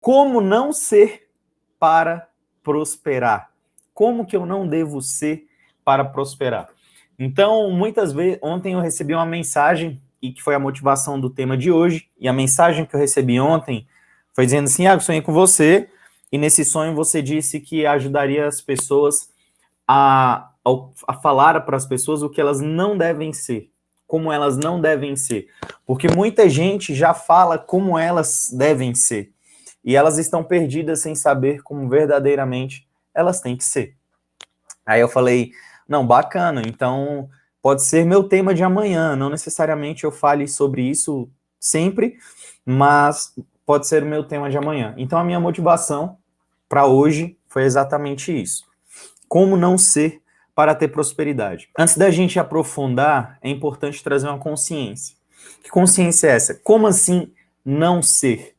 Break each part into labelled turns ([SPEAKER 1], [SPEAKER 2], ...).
[SPEAKER 1] Como não ser para prosperar? Como que eu não devo ser para prosperar? Então, muitas vezes, ontem eu recebi uma mensagem, e que foi a motivação do tema de hoje, e a mensagem que eu recebi ontem foi dizendo assim, eu sonhei com você, e nesse sonho você disse que ajudaria as pessoas a falar para as pessoas o que elas não devem ser, como elas não devem ser. Porque muita gente já fala como elas devem ser, e elas estão perdidas sem saber como verdadeiramente elas têm que ser. Aí eu falei, não, bacana, então pode ser meu tema de amanhã, não necessariamente eu fale sobre isso sempre, mas pode ser o meu tema de amanhã. Então a minha motivação para hoje foi exatamente isso. Como não ser para ter prosperidade. Antes da gente aprofundar, é importante trazer uma consciência. Que consciência é essa? Como assim não ser?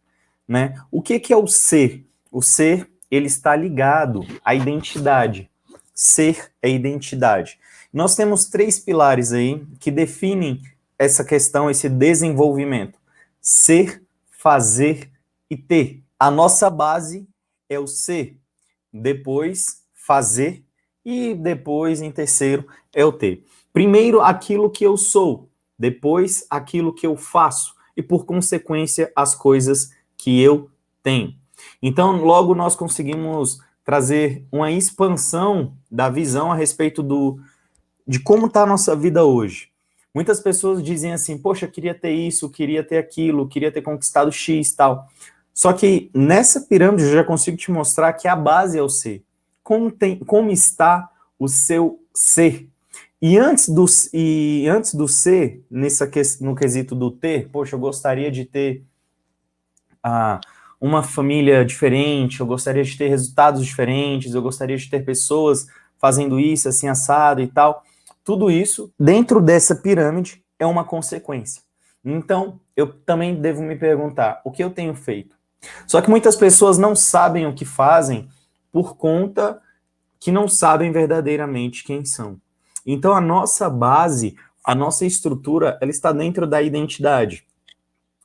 [SPEAKER 1] Né? O que é o ser? O ser, ele está ligado à identidade. Ser é identidade. Nós temos 3 pilares aí que definem essa questão, esse desenvolvimento. Ser, fazer e ter. A nossa base é o ser, depois fazer e depois, em terceiro, é o ter. Primeiro, aquilo que eu sou, depois, aquilo que eu faço e, por consequência, as coisas que eu tenho. Então, logo nós conseguimos trazer uma expansão da visão a respeito de como está a nossa vida hoje. Muitas pessoas dizem assim, poxa, queria ter isso, queria ter aquilo, queria ter conquistado X, tal. Só que nessa pirâmide eu já consigo te mostrar que a base é o ser. Como está o seu ser? E antes do ser, no quesito do ter, poxa, eu gostaria de ter uma família diferente, eu gostaria de ter resultados diferentes, eu gostaria de ter pessoas fazendo isso, assim, assado e tal. Tudo isso, dentro dessa pirâmide, é uma consequência. Então, eu também devo me perguntar, o que eu tenho feito? Só que muitas pessoas não sabem o que fazem por conta que não sabem verdadeiramente quem são. Então, a nossa base, a nossa estrutura, ela está dentro da identidade.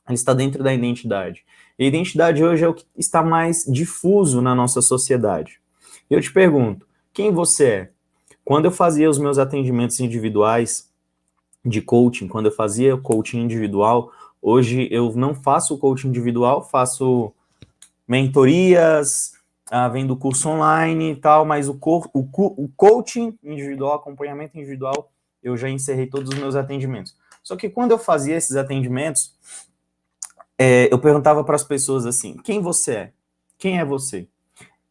[SPEAKER 1] Ela está dentro da identidade. E a identidade hoje é o que está mais difuso na nossa sociedade. Eu te pergunto, quem você é? Quando eu fazia os meus atendimentos individuais de coaching, quando eu fazia coaching individual, hoje eu não faço coaching individual, faço mentorias, vendo curso online e tal, mas o coaching individual, acompanhamento individual, eu já encerrei todos os meus atendimentos. Só que quando eu fazia esses atendimentos, eu perguntava para as pessoas assim, quem você é? Quem é você?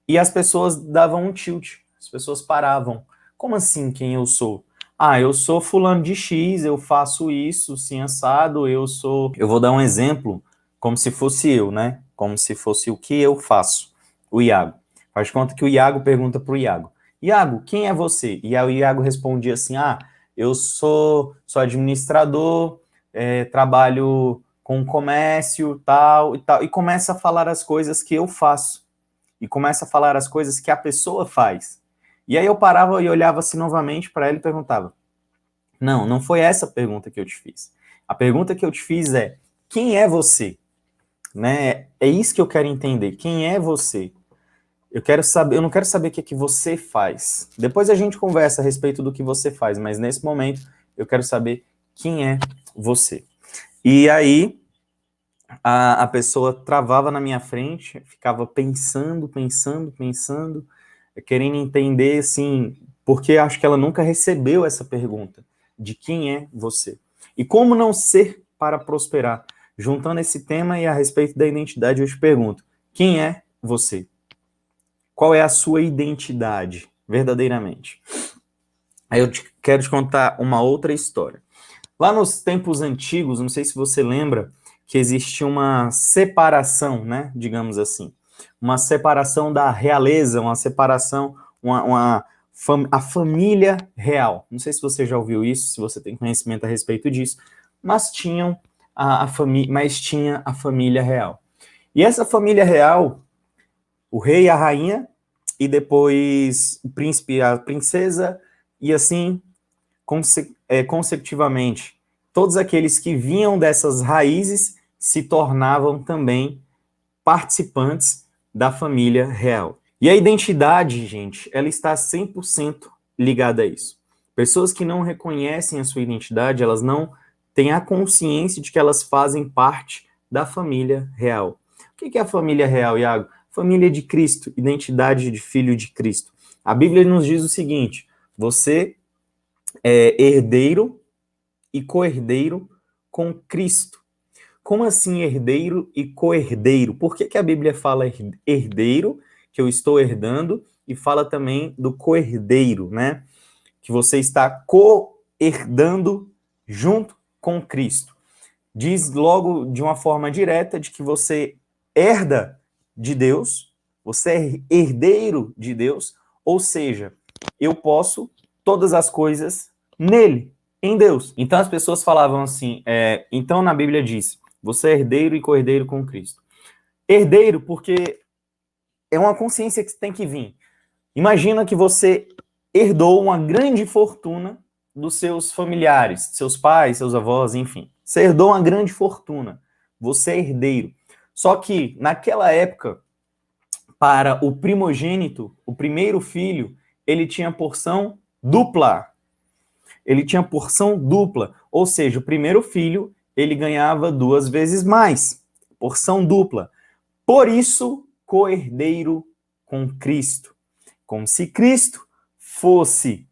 [SPEAKER 1] E as pessoas davam um tilt, as pessoas paravam. Como assim quem eu sou? Eu sou fulano de X, eu faço isso, sim, assado, eu sou... Eu vou dar um exemplo, como se fosse eu, né? Como se fosse o que eu faço. O Iago. Faz de conta que o Iago pergunta pro Iago. Iago, quem é você? E aí o Iago respondia assim, eu sou administrador, trabalho com comércio, tal, e tal. E começa a falar as coisas que eu faço. E começa a falar as coisas que a pessoa faz. E aí eu parava e olhava assim novamente para ele e perguntava, não foi essa a pergunta que eu te fiz. A pergunta que eu te fiz é, quem é você? Né? É isso que eu quero entender, quem é você? Eu não quero saber o que você faz. Depois a gente conversa a respeito do que você faz, mas nesse momento eu quero saber quem é você. E aí a pessoa travava na minha frente, ficava pensando, querendo entender, assim, porque acho que ela nunca recebeu essa pergunta de quem é você. E como não ser para prosperar? Juntando esse tema e a respeito da identidade, eu te pergunto, quem é você? Qual é a sua identidade, verdadeiramente? Aí quero te contar uma outra história. Lá nos tempos antigos, não sei se você lembra, que existia uma separação, né, digamos assim, uma separação da realeza, uma separação, a família real. Não sei se você já ouviu isso, se você tem conhecimento a respeito disso, mas tinha a família real. E essa família real, o rei e a rainha, e depois o príncipe e a princesa, e assim consecutivamente. Todos aqueles que vinham dessas raízes se tornavam também participantes da família real. E a identidade, gente, ela está 100% ligada a isso. Pessoas que não reconhecem a sua identidade, elas não têm a consciência de que elas fazem parte da família real. O que é a família real, Iago? Família de Cristo, identidade de filho de Cristo. A Bíblia nos diz o seguinte: você é herdeiro e co-herdeiro com Cristo. Como assim herdeiro e co-herdeiro? Por que a Bíblia fala herdeiro, que eu estou herdando, e fala também do co-herdeiro, né? Que você está co-herdando junto com Cristo. Diz logo de uma forma direta de que você herda de Deus, você é herdeiro de Deus, ou seja, eu posso todas as coisas nele, em Deus. Então as pessoas falavam assim, então na Bíblia diz, você é herdeiro e co-herdeiro com Cristo. Herdeiro porque é uma consciência que tem que vir. Imagina que você herdou uma grande fortuna dos seus familiares, seus pais, seus avós, enfim. Você herdou uma grande fortuna. Você é herdeiro. Só que, naquela época, para o primogênito, o primeiro filho, ele tinha porção dupla. Ele tinha porção dupla. Ou seja, o primeiro filho, ele ganhava 2 vezes mais. Porção dupla. Por isso, co-herdeiro com Cristo. Como se Cristo fosse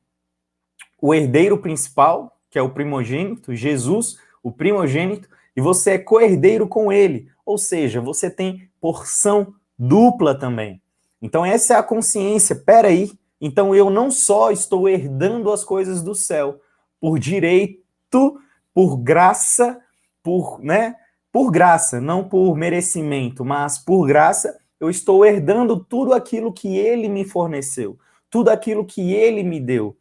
[SPEAKER 1] o herdeiro principal, que é o primogênito, Jesus, o primogênito, e você é co-herdeiro com ele. Ou seja, você tem porção dupla também. Então essa é a consciência. Peraí, então eu não só estou herdando as coisas do céu por direito, por graça, por graça, não por merecimento, mas por graça, eu estou herdando tudo aquilo que ele me forneceu, tudo aquilo que ele me deu.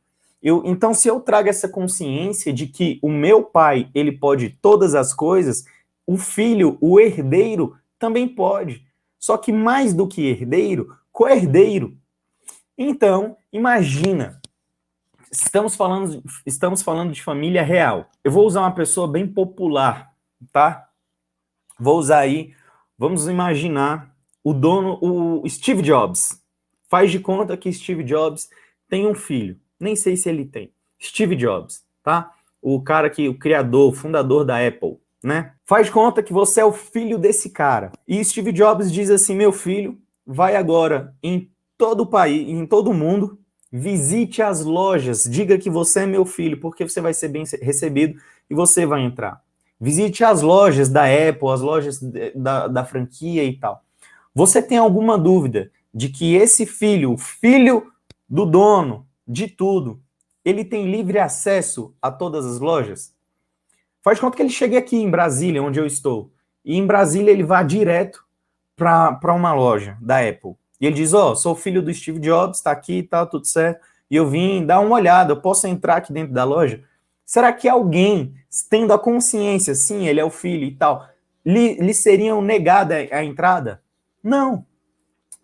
[SPEAKER 1] Então, se eu trago essa consciência de que o meu pai, ele pode todas as coisas, o filho, o herdeiro, também pode. Só que mais do que herdeiro, co-herdeiro. Então, imagina, estamos falando de família real. Eu vou usar uma pessoa bem popular, tá? Vou usar aí, vamos imaginar o Steve Jobs. Faz de conta que Steve Jobs tem um filho. Nem sei se ele tem. Steve Jobs, tá? O criador, o fundador da Apple, né? Faz de conta que você é o filho desse cara. E Steve Jobs diz assim: meu filho, vai agora em todo o país, em todo o mundo, visite as lojas, diga que você é meu filho, porque você vai ser bem recebido e você vai entrar. Visite as lojas da Apple, as lojas da franquia e tal. Você tem alguma dúvida de que esse filho, o filho do dono de tudo, ele tem livre acesso a todas as lojas? Faz de conta que ele chegue aqui em Brasília, onde eu estou, e em Brasília ele vá direto para uma loja da Apple. E ele diz, sou filho do Steve Jobs, tá aqui e tal, tudo certo, e eu vim dar uma olhada, eu posso entrar aqui dentro da loja? Será que alguém, tendo a consciência, sim, ele é o filho e tal, lhe seriam negada a entrada? Não,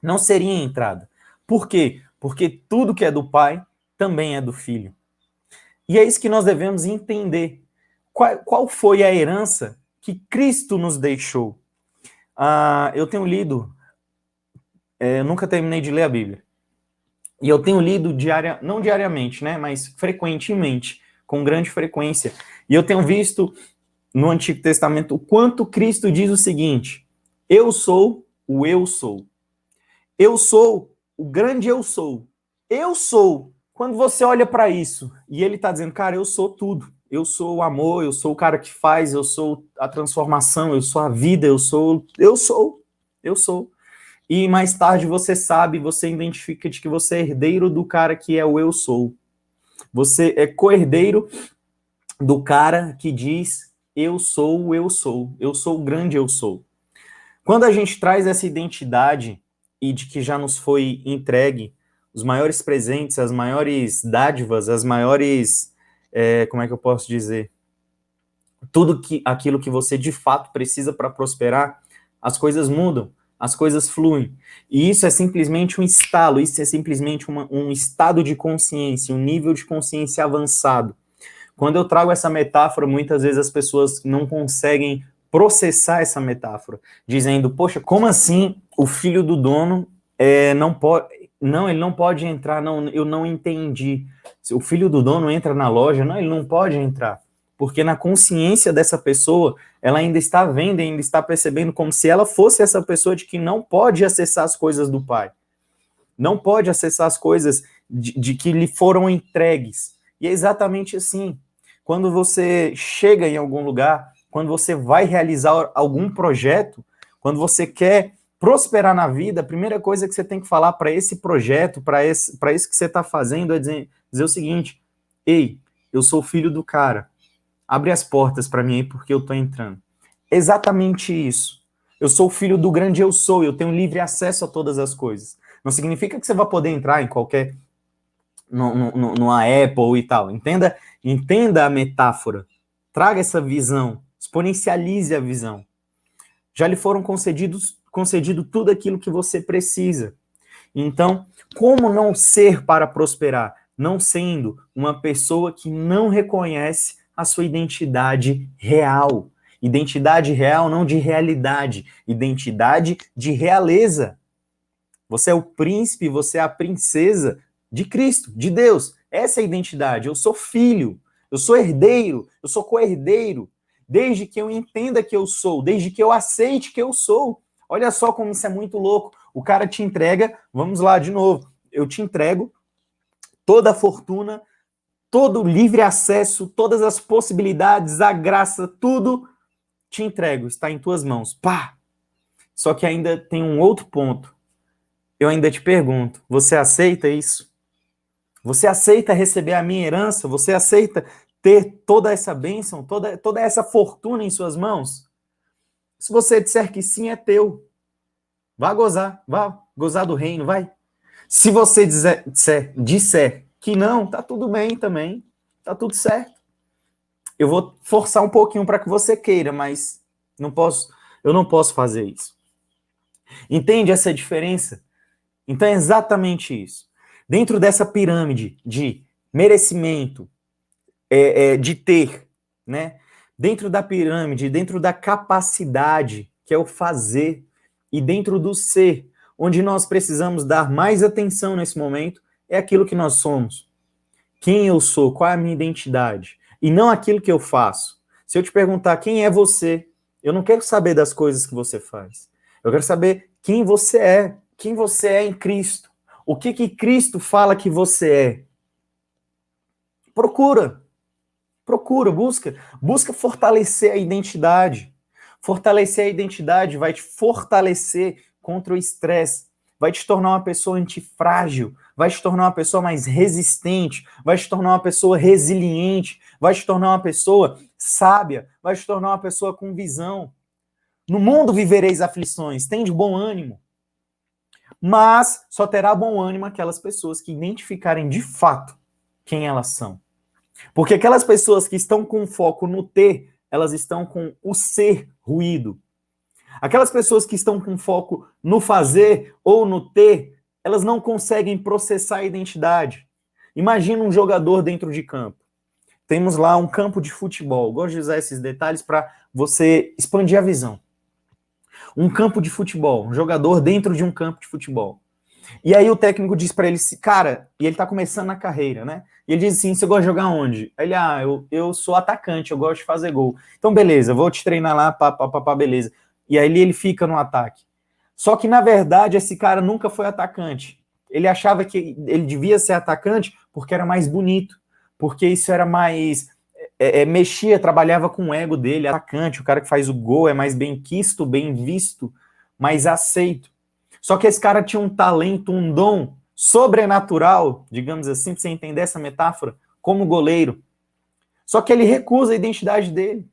[SPEAKER 1] não seria entrada. Por quê? Porque tudo que é do pai também é do filho. E é isso que nós devemos entender. Qual foi a herança que Cristo nos deixou? Eu tenho lido, eu nunca terminei de ler a Bíblia, e eu tenho lido não diariamente, né, mas frequentemente, com grande frequência, e eu tenho visto no Antigo Testamento o quanto Cristo diz o seguinte: eu sou o eu sou. Eu sou o grande eu sou. Eu sou. Quando você olha para isso, e ele está dizendo, cara, eu sou tudo. Eu sou o amor, eu sou o cara que faz, eu sou a transformação, eu sou a vida, eu sou. E mais tarde você sabe, você identifica de que você é herdeiro do cara que é o eu sou. Você é co-herdeiro do cara que diz, eu sou o grande eu sou. Quando a gente traz essa identidade e de que já nos foi entregue os maiores presentes, as maiores dádivas, as maiores, como é que eu posso dizer? Aquilo que você de fato precisa para prosperar, as coisas mudam, as coisas fluem. E isso é simplesmente um estalo, isso é simplesmente um estado de consciência, um nível de consciência avançado. Quando eu trago essa metáfora, muitas vezes as pessoas não conseguem processar essa metáfora, dizendo, poxa, como assim o filho do dono não pode... Não, ele não pode entrar, não, eu não entendi. Se o filho do dono entra na loja, não, ele não pode entrar. Porque na consciência dessa pessoa, ela ainda está vendo, ainda está percebendo como se ela fosse essa pessoa de que não pode acessar as coisas do pai. Não pode acessar as coisas de que lhe foram entregues. E é exatamente assim. Quando você chega em algum lugar, quando você vai realizar algum projeto, quando você quer prosperar na vida, a primeira coisa que você tem que falar para esse projeto, para isso que você está fazendo, é dizer o seguinte: ei, eu sou filho do cara, abre as portas para mim aí porque eu estou entrando. Exatamente isso. Eu sou filho do grande eu sou, eu tenho livre acesso a todas as coisas. Não significa que você vai poder entrar em qualquer, numa Apple e tal. Entenda a metáfora, traga essa visão, exponencialize a visão. Já lhe foram concedido tudo aquilo que você precisa. Então, como não ser para prosperar? Não sendo uma pessoa que não reconhece a sua identidade real. Identidade real, não de realidade. Identidade de realeza. Você é o príncipe, você é a princesa de Cristo, de Deus. Essa é a identidade. Eu sou filho, eu sou herdeiro, eu sou co-herdeiro. Desde que eu entenda que eu sou, desde que eu aceite que eu sou. Olha só como isso é muito louco. O cara te entrega, vamos lá de novo, eu te entrego toda a fortuna, todo o livre acesso, todas as possibilidades, a graça, tudo te entrego, está em tuas mãos. Pá! Só que ainda tem um outro ponto. Eu ainda te pergunto, você aceita isso? Você aceita receber a minha herança? Você aceita ter toda essa bênção, toda essa fortuna em suas mãos? Se você disser que sim, é teu. Vá gozar do reino, vai. Se você disser que não, tá tudo bem também, tá tudo certo. Eu vou forçar um pouquinho para que você queira, mas eu não posso fazer isso. Entende essa diferença? Então é exatamente isso. Dentro dessa pirâmide de merecimento, de ter, né? Dentro da pirâmide, dentro da capacidade, que é o fazer, e dentro do ser, onde nós precisamos dar mais atenção nesse momento, é aquilo que nós somos. Quem eu sou, qual é a minha identidade, e não aquilo que eu faço. Se eu te perguntar quem é você, eu não quero saber das coisas que você faz. Eu quero saber quem você é em Cristo. O que Cristo fala que você é. Procura, busca fortalecer a identidade. Fortalecer a identidade vai te fortalecer contra o estresse, vai te tornar uma pessoa antifrágil, vai te tornar uma pessoa mais resistente, vai te tornar uma pessoa resiliente, vai te tornar uma pessoa sábia, vai te tornar uma pessoa com visão. No mundo vivereis aflições, tende bom ânimo. Mas só terá bom ânimo aquelas pessoas que identificarem de fato quem elas são. Porque aquelas pessoas que estão com foco no ter, elas estão com o ser ruído. Aquelas pessoas que estão com foco no fazer ou no ter, elas não conseguem processar a identidade. Imagina um jogador dentro de campo. Temos lá um campo de futebol. Gosto de usar esses detalhes para você expandir a visão. Um campo de futebol, um jogador dentro de um campo de futebol. E aí o técnico diz para ele, cara, e ele tá começando na carreira, né? E ele diz assim, você gosta de jogar onde? Ele, eu sou atacante, eu gosto de fazer gol. Então, beleza, vou te treinar lá, beleza. E aí ele fica no ataque. Só que, na verdade, esse cara nunca foi atacante. Ele achava que ele devia ser atacante porque era mais bonito, porque isso era mais... mexia, trabalhava com o ego dele, atacante, o cara que faz o gol é mais bem quisto, bem visto, mais aceito. Só que esse cara tinha um talento, um dom sobrenatural, digamos assim, para você entender essa metáfora, como goleiro. Só que ele recusa a identidade dele.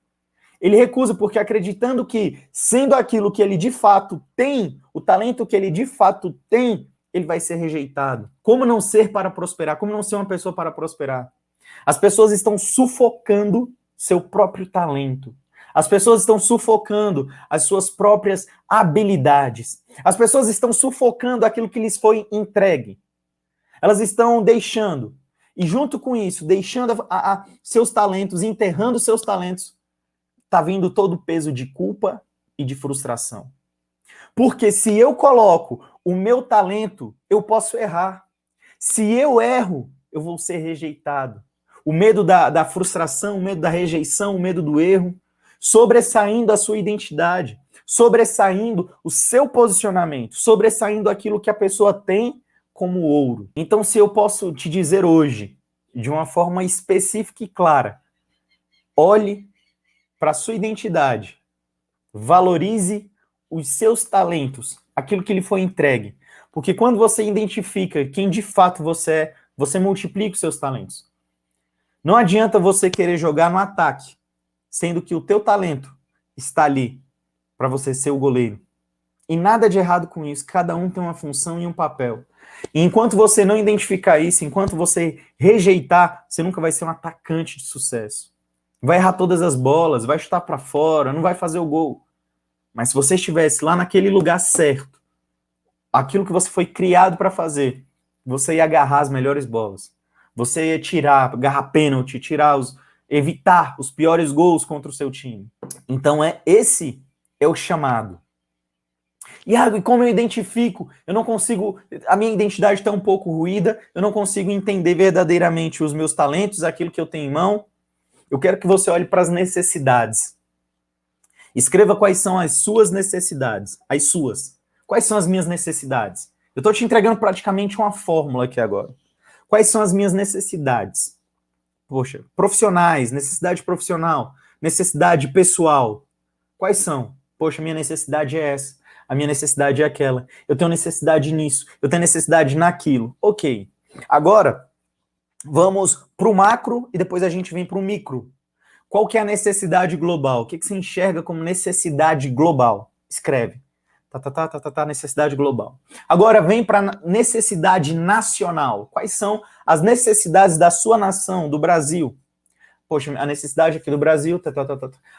[SPEAKER 1] Ele recusa porque acreditando que, sendo aquilo que ele de fato tem, o talento que ele de fato tem, ele vai ser rejeitado. Como não ser para prosperar? Como não ser uma pessoa para prosperar? As pessoas estão sufocando seu próprio talento. As pessoas estão sufocando as suas próprias habilidades. As pessoas estão sufocando aquilo que lhes foi entregue. Elas estão deixando, e junto com isso, deixando seus talentos, enterrando seus talentos, tá vindo todo o peso de culpa e de frustração. Porque se eu coloco o meu talento, eu posso errar. Se eu erro, eu vou ser rejeitado. O medo da frustração, o medo da rejeição, o medo do erro, sobressaindo a sua identidade, sobressaindo o seu posicionamento, sobressaindo aquilo que a pessoa tem como ouro. Então, se eu posso te dizer hoje, de uma forma específica e clara, olhe para a sua identidade, valorize os seus talentos, aquilo que lhe foi entregue. Porque quando você identifica quem de fato você é, você multiplica os seus talentos. Não adianta você querer jogar no ataque, sendo que o teu talento está ali para você ser o goleiro. E nada de errado com isso, cada um tem uma função e um papel. E enquanto você não identificar isso, enquanto você rejeitar, você nunca vai ser um atacante de sucesso. Vai errar todas as bolas, vai chutar para fora, não vai fazer o gol. Mas se você estivesse lá naquele lugar certo, aquilo que você foi criado para fazer, você ia agarrar as melhores bolas. Você ia agarrar pênalti, evitar os piores gols contra o seu time. Então esse é o chamado. Iago, e como eu identifico? Eu não consigo, a minha identidade está um pouco ruída, eu não consigo entender verdadeiramente os meus talentos, aquilo que eu tenho em mão. Eu quero que você olhe para as necessidades. Escreva quais são as suas necessidades, as suas. Quais são as minhas necessidades? Eu estou te entregando praticamente uma fórmula aqui agora. Quais são as minhas necessidades? Poxa, profissionais, necessidade profissional, necessidade pessoal. Quais são? Poxa, minha necessidade é essa, a minha necessidade é aquela. Eu tenho necessidade nisso, eu tenho necessidade naquilo. Ok. Agora, vamos para o macro e depois a gente vem para o micro. Qual que é a necessidade global? O que você enxerga como necessidade global? Escreve. Necessidade global. Agora vem para necessidade nacional. Quais são as necessidades da sua nação, do Brasil? Poxa, a necessidade aqui do Brasil.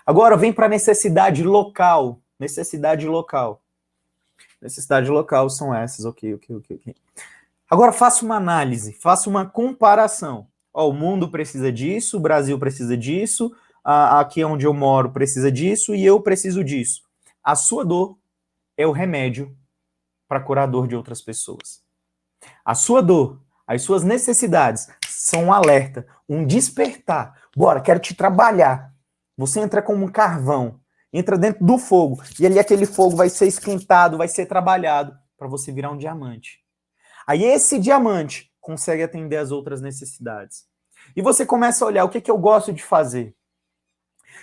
[SPEAKER 1] Agora vem para necessidade local. Necessidade local. Necessidade local são essas. Ok. Agora faça uma análise, faça uma comparação. Ó, o mundo precisa disso, o Brasil precisa disso, aqui onde eu moro precisa disso e eu preciso disso. A sua dor é o remédio para curar a dor de outras pessoas. A sua dor, as suas necessidades são um alerta, um despertar. Bora, quero te trabalhar. Você entra como um carvão, entra dentro do fogo, e ali aquele fogo vai ser esquentado, vai ser trabalhado para você virar um diamante. Aí esse diamante consegue atender as outras necessidades. E você começa a olhar o que eu gosto de fazer.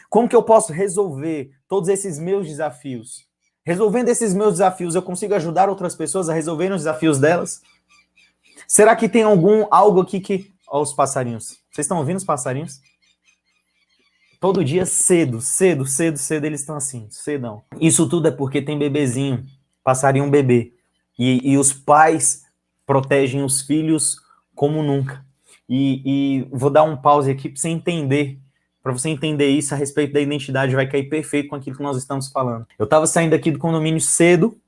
[SPEAKER 1] Como que eu posso resolver todos esses meus desafios? Resolvendo esses meus desafios, eu consigo ajudar outras pessoas a resolverem os desafios delas? Será que tem algo aqui que... Ó, os passarinhos. Vocês estão ouvindo os passarinhos? Todo dia cedo, eles estão assim, cedão. Isso tudo é porque tem bebezinho, passarinho bebê. E os pais protegem os filhos como nunca. E vou dar um pause aqui para você entender. Para você entender isso a respeito da identidade, vai cair perfeito com aquilo que nós estamos falando. Eu estava saindo aqui do condomínio cedo,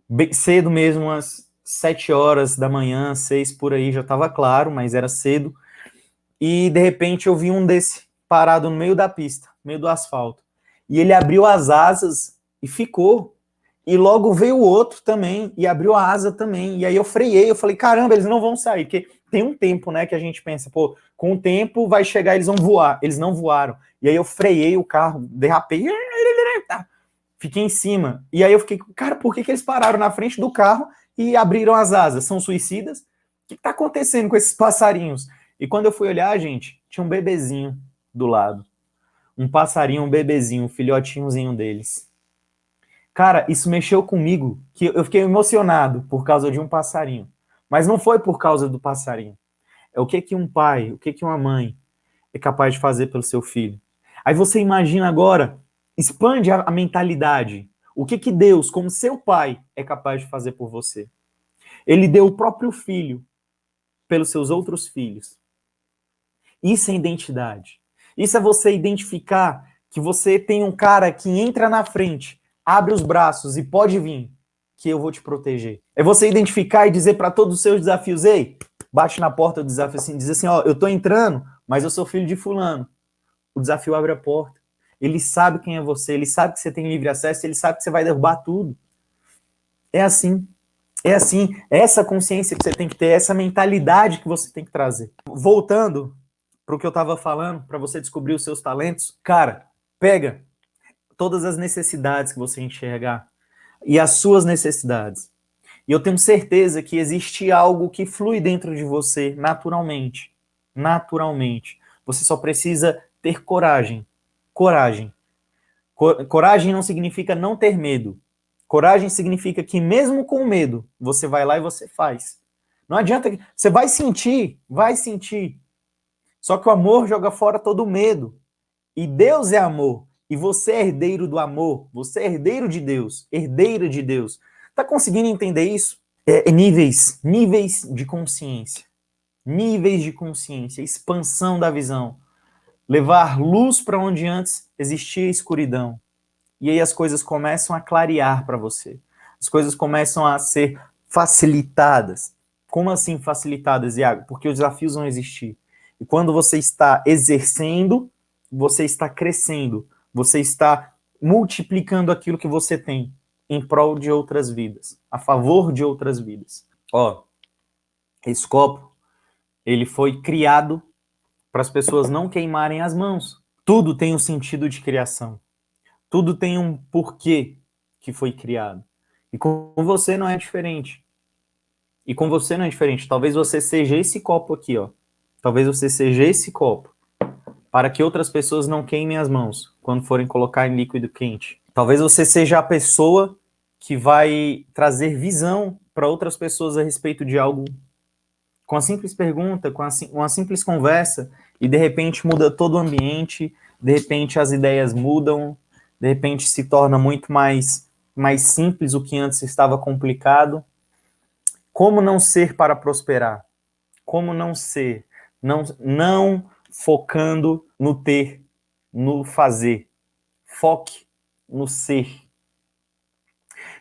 [SPEAKER 1] bem cedo mesmo, às 7 horas da manhã, 6 por aí, já estava claro, mas era cedo. E de repente eu vi um desse parado no meio da pista, no meio do asfalto. E ele abriu as asas e ficou. E logo veio o outro também e abriu a asa também. E aí eu freiei, eu falei, caramba, eles não vão sair, porque tem um tempo, né, que a gente pensa, pô, com o tempo vai chegar, eles vão voar. Eles não voaram. E aí eu freiei o carro, derrapei, fiquei em cima. E aí eu fiquei, cara, por que eles pararam na frente do carro e abriram as asas? São suicidas? O que tá acontecendo com esses passarinhos? E quando eu fui olhar, gente, tinha um bebezinho do lado. Um passarinho, um bebezinho, um filhotinhozinho deles. Cara, isso mexeu comigo, que eu fiquei emocionado por causa de um passarinho. Mas não foi por causa do passarinho. É o que um pai, o que uma mãe é capaz de fazer pelo seu filho. Aí você imagina agora, expande a mentalidade. O que Deus, como seu pai, é capaz de fazer por você. Ele deu o próprio filho pelos seus outros filhos. Isso é identidade. Isso é você identificar que você tem um cara que entra na frente, abre os braços e pode vir, que eu vou te proteger. É você identificar e dizer para todos os seus desafios, ei, bate na porta do desafio assim, diz assim, ó, eu tô entrando, mas eu sou filho de fulano. O desafio abre a porta. Ele sabe quem é você, ele sabe que você tem livre acesso, ele sabe que você vai derrubar tudo. É assim. É assim, essa consciência que você tem que ter, essa mentalidade que você tem que trazer. Voltando para o que eu estava falando, para você descobrir os seus talentos, cara, pega todas as necessidades que você enxergar e as suas necessidades. E eu tenho certeza que existe algo que flui dentro de você naturalmente. Naturalmente. Você só precisa ter coragem. Coragem. Coragem não significa não ter medo. Coragem significa que mesmo com medo, você vai lá e você faz. Não adianta, você vai sentir, vai sentir. Só que o amor joga fora todo medo. E Deus é amor. E você é herdeiro do amor. Você é herdeiro de Deus. Herdeira de Deus. Tá conseguindo entender isso? Níveis de consciência. Níveis de consciência. Expansão da visão. Levar luz para onde antes existia escuridão. E aí as coisas começam a clarear para você. As coisas começam a ser facilitadas. Como assim facilitadas, Iago? Porque os desafios vão existir. E quando você está exercendo, você está crescendo. Você está multiplicando aquilo que você tem em prol de outras vidas, a favor de outras vidas. Ó, esse copo, ele foi criado para as pessoas não queimarem as mãos. Tudo tem um sentido de criação. Tudo tem um porquê que foi criado. E com você não é diferente. E com você não é diferente. Talvez você seja esse copo aqui, ó. Talvez você seja esse copo. Para que outras pessoas não queimem as mãos quando forem colocar em líquido quente. Talvez você seja a pessoa que vai trazer visão para outras pessoas a respeito de algo. Com a simples pergunta, com uma simples conversa, e de repente muda todo o ambiente, de repente as ideias mudam, de repente se torna muito mais simples o que antes estava complicado. Como não ser para prosperar? Como não ser? Não focando no ter, no fazer. Foque no ser.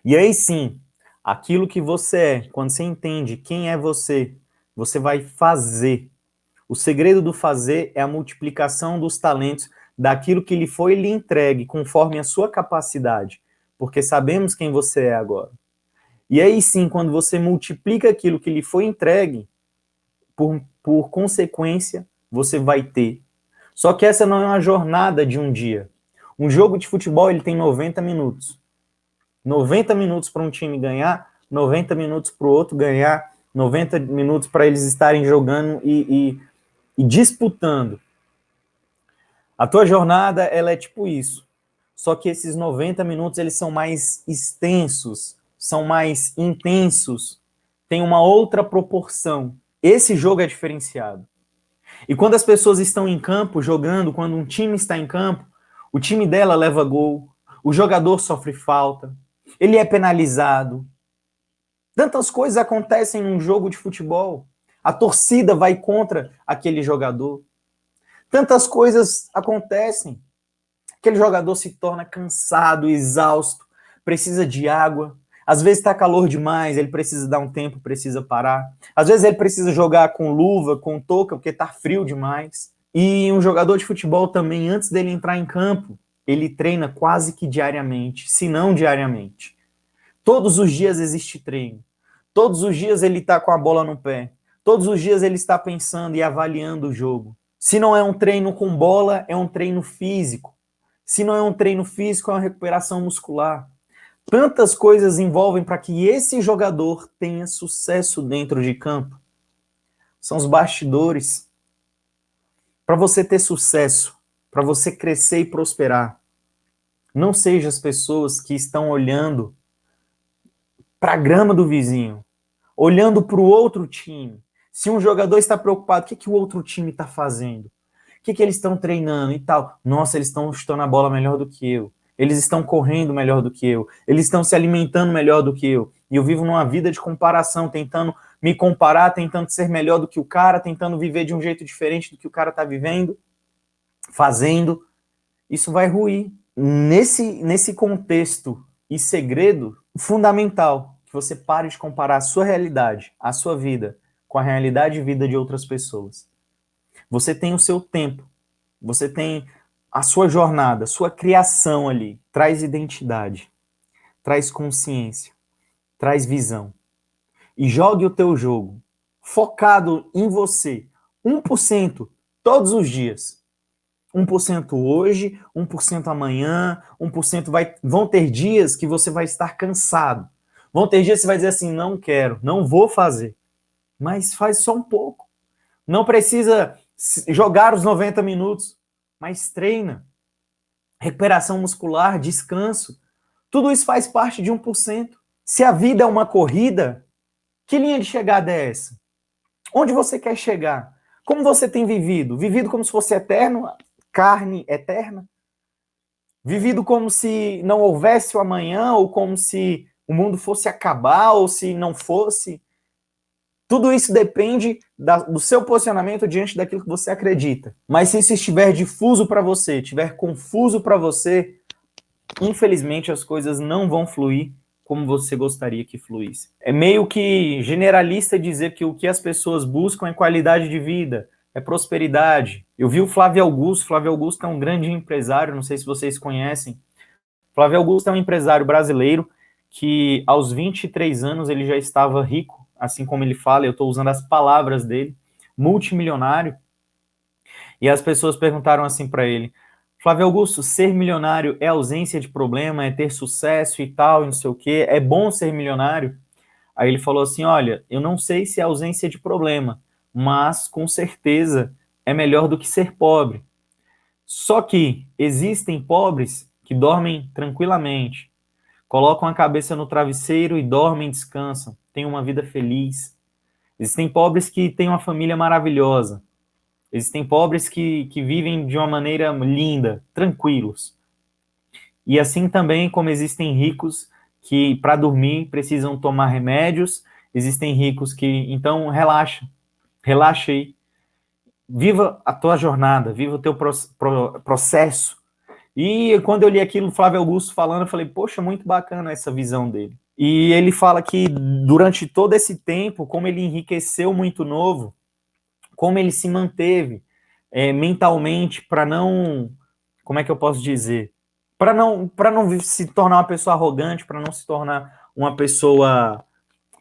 [SPEAKER 1] E aí sim, aquilo que você é, quando você entende quem é você, você vai fazer. O segredo do fazer é a multiplicação dos talentos daquilo que lhe foi lhe entregue, conforme a sua capacidade, porque sabemos quem você é agora. E aí sim, quando você multiplica aquilo que lhe foi entregue, por consequência, você vai ter. Só que essa não é uma jornada de um dia. Um jogo de futebol, ele tem 90 minutos. 90 minutos para um time ganhar, 90 minutos para o outro ganhar, 90 minutos para eles estarem jogando e disputando. A tua jornada, ela é tipo isso. Só que esses 90 minutos, eles são mais extensos, são mais intensos, tem uma outra proporção. Esse jogo é diferenciado. E quando as pessoas estão em campo jogando, quando um time está em campo, o time dela leva gol, o jogador sofre falta, ele é penalizado. Tantas coisas acontecem num jogo de futebol. A torcida vai contra aquele jogador. Tantas coisas acontecem. Aquele jogador se torna cansado, exausto, precisa de água. Às vezes está calor demais, ele precisa dar um tempo, precisa parar. Às vezes ele precisa jogar com luva, com touca, porque está frio demais. E um jogador de futebol também, antes dele entrar em campo, ele treina quase que diariamente, se não diariamente. Todos os dias existe treino. Todos os dias ele está com a bola no pé. Todos os dias ele está pensando e avaliando o jogo. Se não é um treino com bola, é um treino físico. Se não é um treino físico, é uma recuperação muscular. Tantas coisas envolvem para que esse jogador tenha sucesso dentro de campo. São os bastidores. Para você ter sucesso, para você crescer e prosperar, não seja as pessoas que estão olhando para a grama do vizinho, olhando para o outro time. Se um jogador está preocupado, o que o outro time está fazendo? O que eles estão treinando e tal? Nossa, eles estão chutando a bola melhor do que eu. Eles estão correndo melhor do que eu. Eles estão se alimentando melhor do que eu. E eu vivo numa vida de comparação, tentando me comparar, tentando ser melhor do que o cara, tentando viver de um jeito diferente do que o cara está vivendo, fazendo. Isso vai ruir. Nesse contexto e segredo fundamental, que você pare de comparar a sua realidade, a sua vida, com a realidade e vida de outras pessoas. Você tem o seu tempo, você tem a sua jornada, sua criação ali, traz identidade, traz consciência, traz visão. E jogue o teu jogo focado em você, 1% todos os dias. 1% hoje, 1% amanhã, 1% vão ter dias que você vai estar cansado. Vão ter dias que você vai dizer assim, não quero, não vou fazer. Mas faz só um pouco. Não precisa jogar os 90 minutos, mas treina. Recuperação muscular, descanso. Tudo isso faz parte de 1%. Se a vida é uma corrida, que linha de chegada é essa? Onde você quer chegar? Como você tem vivido? Vivido como se fosse eterno, carne eterna? Vivido como se não houvesse o amanhã, ou como se o mundo fosse acabar, ou se não fosse? Tudo isso depende do seu posicionamento diante daquilo que você acredita. Mas se isso estiver difuso para você, estiver confuso para você, infelizmente as coisas não vão fluir como você gostaria que fluísse. É meio que generalista dizer que o que as pessoas buscam é qualidade de vida, é prosperidade. Eu vi o Flávio Augusto é um grande empresário, não sei se vocês conhecem. Flávio Augusto é um empresário brasileiro que aos 23 anos ele já estava rico, assim como ele fala, eu estou usando as palavras dele, multimilionário. E as pessoas perguntaram assim para ele, Flávio Augusto, ser milionário é ausência de problema, é ter sucesso e tal, e não sei o quê, é bom ser milionário? Aí ele falou assim, olha, eu não sei se é ausência de problema, mas com certeza é melhor do que ser pobre. Só que existem pobres que dormem tranquilamente, colocam a cabeça no travesseiro e dormem, descansam, têm uma vida feliz. Existem pobres que têm uma família maravilhosa. Existem pobres que vivem de uma maneira linda, tranquilos. E assim também como existem ricos que, para dormir, precisam tomar remédios, existem ricos que, então, relaxa aí, viva a tua jornada, viva o teu processo. E quando eu li aquilo, Flávio Augusto falando, eu falei, poxa, muito bacana essa visão dele. E ele fala que durante todo esse tempo, como ele enriqueceu muito novo, como ele se manteve mentalmente para não, como é que eu posso dizer? Para não se tornar uma pessoa arrogante, para não se tornar uma pessoa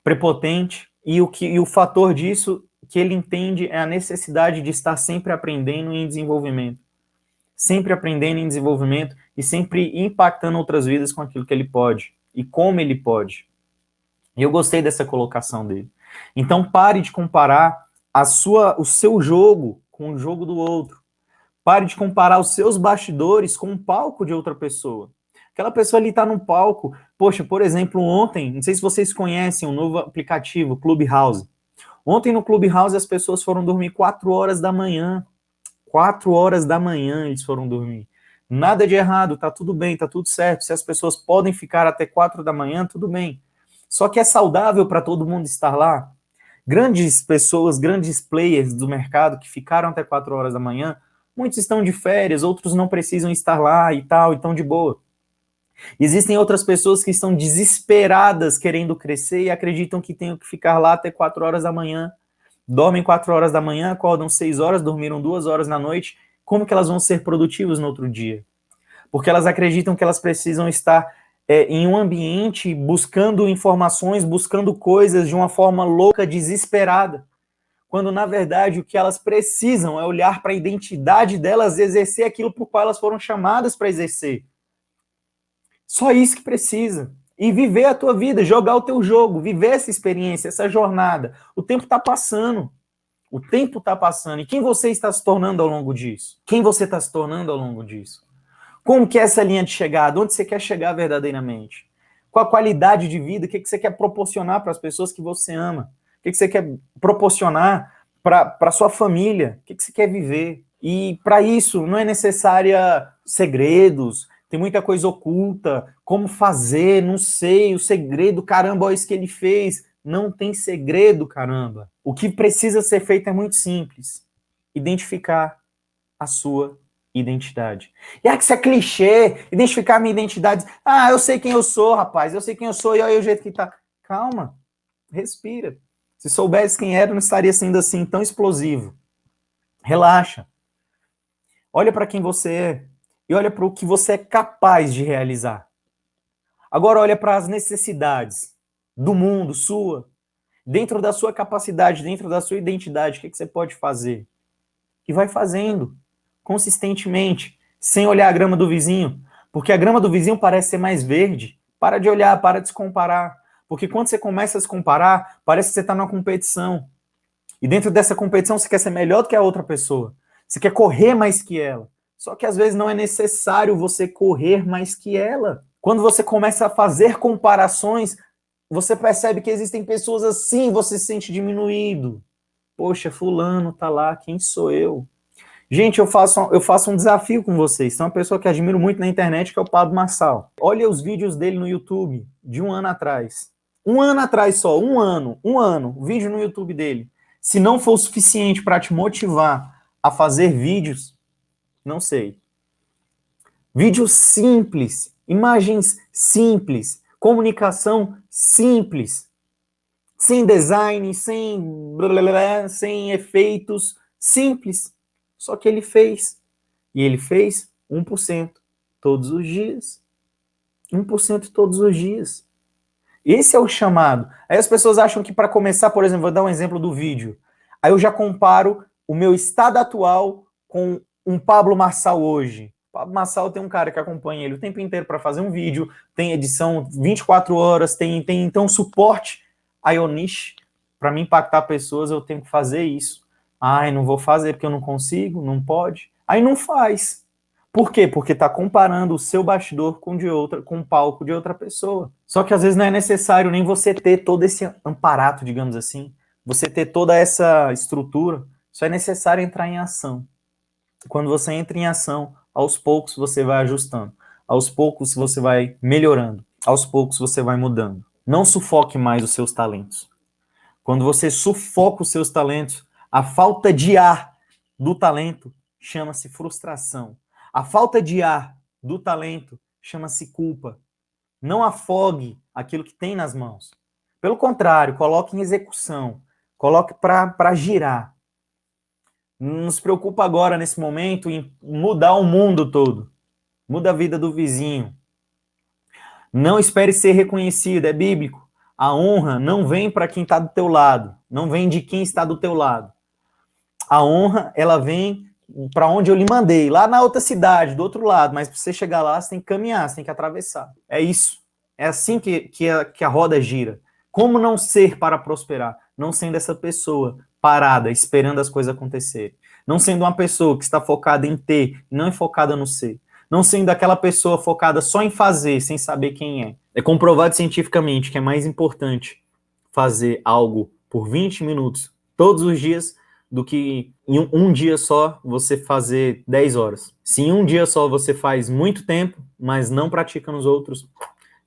[SPEAKER 1] prepotente. E o fator disso que ele entende é a necessidade de estar sempre aprendendo e em desenvolvimento. Sempre aprendendo em desenvolvimento e sempre impactando outras vidas com aquilo que ele pode e como ele pode. E eu gostei dessa colocação dele. Então pare de comparar o seu jogo com o jogo do outro. Pare de comparar os seus bastidores com o palco de outra pessoa. Aquela pessoa ali está no palco. Poxa, por exemplo, ontem, não sei se vocês conhecem um novo aplicativo, Clubhouse. Ontem no Clubhouse as pessoas foram dormir 4 horas da manhã. 4 horas da manhã eles foram dormir. Nada de errado, tá tudo bem, tá tudo certo. Se as pessoas podem ficar até 4 da manhã, tudo bem. Só que é saudável para todo mundo estar lá. Grandes pessoas, grandes players do mercado que ficaram até 4 horas da manhã, muitos estão de férias, outros não precisam estar lá e tal, e estão de boa. Existem outras pessoas que estão desesperadas querendo crescer e acreditam que tenham que ficar lá até 4 horas da manhã. Dormem 4 horas da manhã, acordam 6 horas, dormiram 2 horas na noite. Como que elas vão ser produtivas no outro dia? Porque elas acreditam que elas precisam estar em um ambiente buscando informações, buscando coisas de uma forma louca, desesperada. Quando, na verdade, o que elas precisam é olhar para a identidade delas e exercer aquilo por qual elas foram chamadas para exercer. Só isso que precisa. E viver a tua vida, jogar o teu jogo, viver essa experiência, essa jornada. O tempo está passando. O tempo está passando. E quem você está se tornando ao longo disso? Quem você está se tornando ao longo disso? Como que é essa linha de chegada? Onde você quer chegar verdadeiramente? Qual a qualidade de vida? O que você quer proporcionar para as pessoas que você ama? O que você quer proporcionar para a sua família? O que você quer viver? E para isso não é necessária segredos, tem muita coisa oculta, como fazer, não sei, o segredo, caramba, olha isso que ele fez. Não tem segredo, caramba. O que precisa ser feito é muito simples. Identificar a sua identidade. E é que isso é clichê, identificar a minha identidade. Ah, eu sei quem eu sou, rapaz, eu sei quem eu sou e olha o jeito que tá. Calma, respira. Se soubesse quem era, não estaria sendo assim tão explosivo. Relaxa. Olha para quem você é. e olha para o que você é capaz de realizar. Agora olha para as necessidades do mundo, sua, dentro da sua capacidade, dentro da sua identidade, o que você pode fazer? E vai fazendo, consistentemente, sem olhar a grama do vizinho, porque a grama do vizinho parece ser mais verde. Para de olhar, para de se comparar, porque quando você começa a se comparar, parece que você está numa competição. E dentro dessa competição você quer ser melhor do que a outra pessoa. Você quer correr mais que ela. Só que às vezes não é necessário você correr mais que ela. Quando você começa a fazer comparações, você percebe que existem pessoas assim, você se sente diminuído. Poxa, fulano tá lá, quem sou eu? Gente, eu faço um desafio com vocês. Tem uma pessoa que admiro muito na internet, que é o Pablo Marçal. Olha os vídeos dele no YouTube, de um ano atrás. Um ano atrás só, um ano, o vídeo no YouTube dele. Se não for o suficiente para te motivar a fazer vídeos, não sei. Vídeos simples, imagens simples, comunicação simples, sem design, sem efeitos, simples. Só que ele fez. E ele fez 1% todos os dias. 1% todos os dias. Esse é o chamado. Aí as pessoas acham que para começar, por exemplo, vou dar um exemplo do vídeo. Aí eu já comparo o meu estado atual com um Pablo Marçal hoje. O Pablo Marçal tem um cara que acompanha ele o tempo inteiro para fazer um vídeo, tem edição 24 horas, tem então suporte. Aí eu, para me impactar pessoas, eu tenho que fazer isso. Ai, não vou fazer porque eu não consigo, não pode. Aí não faz. Por quê? Porque está comparando o seu bastidor com o palco de outra pessoa. Só que às vezes não é necessário nem você ter todo esse amparato, digamos assim, você ter toda essa estrutura, só é necessário entrar em ação. Quando você entra em ação, aos poucos você vai ajustando, aos poucos você vai melhorando, aos poucos você vai mudando. Não sufoque mais os seus talentos. Quando você sufoca os seus talentos, a falta de ar do talento chama-se frustração. A falta de ar do talento chama-se culpa. Não afogue aquilo que tem nas mãos. Pelo contrário, coloque em execução. Coloque para girar. Não se preocupa agora, nesse momento, em mudar o mundo todo. Muda a vida do vizinho. Não espere ser reconhecido, é bíblico. A honra não vem para quem está do teu lado. Não vem de quem está do teu lado. A honra, ela vem para onde eu lhe mandei, lá na outra cidade, do outro lado, mas para você chegar lá, você tem que caminhar, você tem que atravessar. É isso. É assim que a roda gira. Como não ser para prosperar? Não sendo essa pessoa parada, esperando as coisas acontecerem. Não sendo uma pessoa que está focada em ter, não é focada no ser. Não sendo aquela pessoa focada só em fazer, sem saber quem é. É comprovado cientificamente que é mais importante fazer algo por 20 minutos todos os dias do que em um dia só você fazer 10 horas. Se em um dia só você faz muito tempo, mas não pratica nos outros,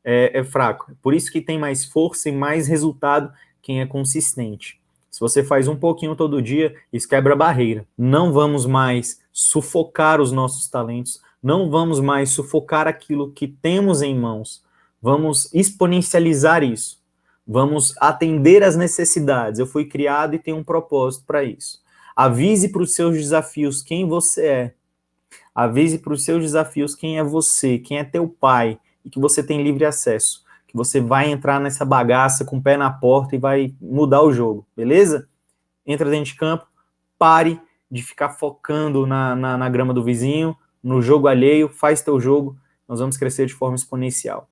[SPEAKER 1] é fraco. Por isso que tem mais força e mais resultado quem é consistente. Se você faz um pouquinho todo dia, isso quebra a barreira. Não vamos mais sufocar os nossos talentos, não vamos mais sufocar aquilo que temos em mãos. Vamos exponencializar isso. Vamos atender às necessidades. Eu fui criado e tenho um propósito para isso. Avise para os seus desafios quem você é. Avise para os seus desafios quem é você, quem é teu pai, e que você tem livre acesso. Que você vai entrar nessa bagaça com o pé na porta e vai mudar o jogo, beleza? Entra dentro de campo, pare de ficar focando na grama do vizinho, no jogo alheio, faz teu jogo, nós vamos crescer de forma exponencial.